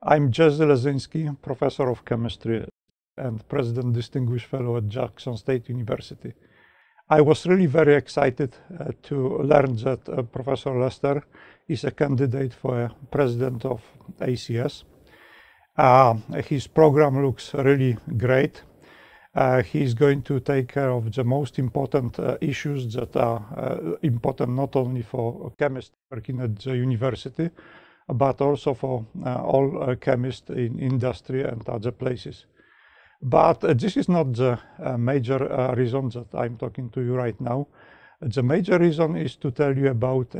I'm Jerzy Leszczynski, professor of chemistry and President Distinguished Fellow at Jackson State University. I was really very excited to learn that Professor Lester is a candidate for a president of ACS. His program looks really great. He's going to take care of the most important issues that are important not only for chemists working at the university, but also for all chemists in industry and other places. But this is not the major reason that I'm talking to you right now. The major reason is to tell you about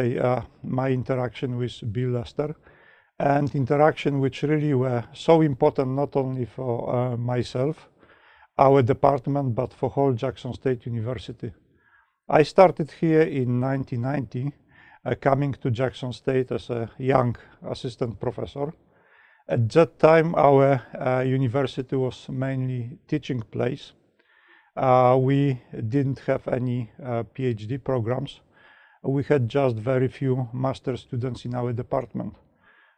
my interaction with Bill Lester, and interaction which really were so important not only for myself, our department, but for whole Jackson State University. I started here in 1990, coming to Jackson State as a young assistant professor. At that time, our university was mainly teaching place. We didn't have any PhD programs. We had just very few master students in our department.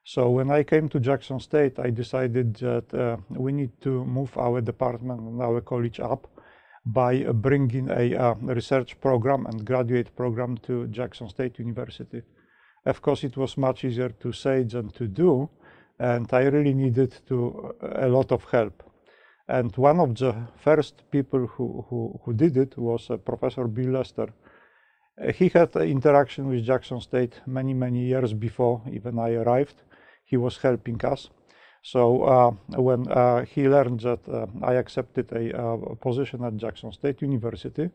So when I came to Jackson State, I decided that we need to move our department and our college up by bringing a research program and graduate program to Jackson State University. Of course, it was much easier to say than to do, and I really needed a lot of help. And one of the first people who did it was Professor Bill Lester. He had an interaction with Jackson State many years before even I arrived. He was helping us. So when he learned that I accepted a position at Jackson State University,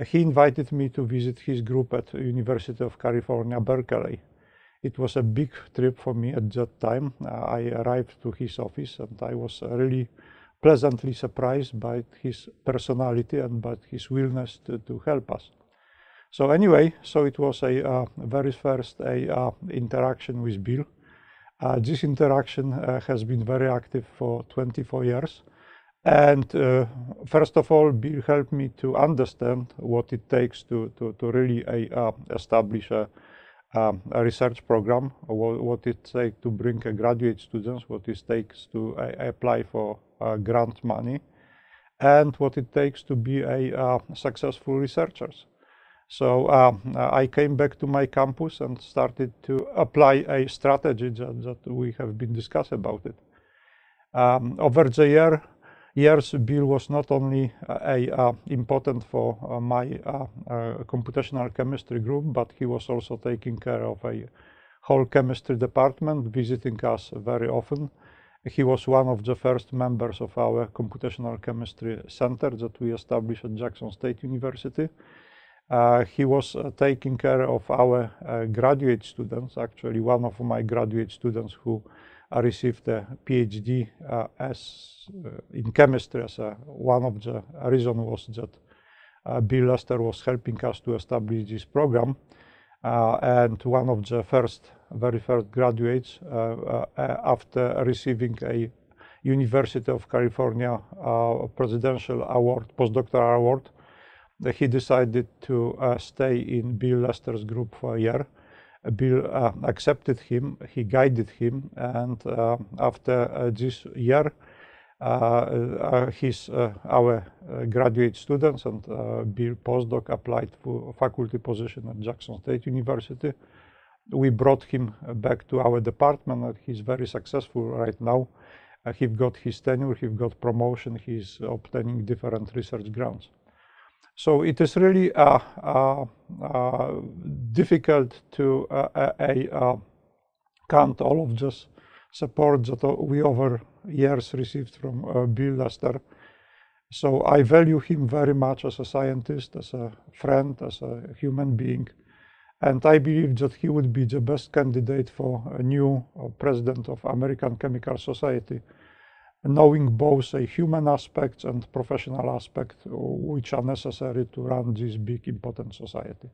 he invited me to visit his group at University of California, Berkeley. It was a big trip for me at that time. I arrived to his office and I was really pleasantly surprised by his personality and by his willingness to help us. So anyway, so it was a very first interaction with Bill. This interaction has been very active for 24 years. And first of all, Bill helped me to understand what it takes to really establish a research program, what it takes to bring graduate students, what it takes to apply for grant money, and what it takes to be a successful researchers. So I came back to my campus and started to apply a strategy that we have been discussing about it. Over the years, Bill was not only important for my computational chemistry group, but he was also taking care of a whole chemistry department, visiting us very often. He was one of the first members of our computational chemistry center that we established at Jackson State University. He was taking care of our graduate students. Actually, one of my graduate students who received a PhD in chemistry. One of the reasons was that Bill Lester was helping us to establish this program. And one of the very first graduates, after receiving a University of California Presidential Award, postdoctoral award, he decided to stay in Bill Lester's group for a year. Bill accepted him, he guided him, and after this year, our graduate students and Bill postdoc applied for a faculty position at Jackson State University. We brought him back to our department, and he's very successful right now. He got his tenure, he got promotion, he's obtaining different research grants. So it is really difficult to count all of this support that we over years received from Bill Lester. So I value him very much as a scientist, as a friend, as a human being. And I believe that he would be the best candidate for a new president of American Chemical Society, knowing both a human aspects and professional aspects which are necessary to run this big, important society.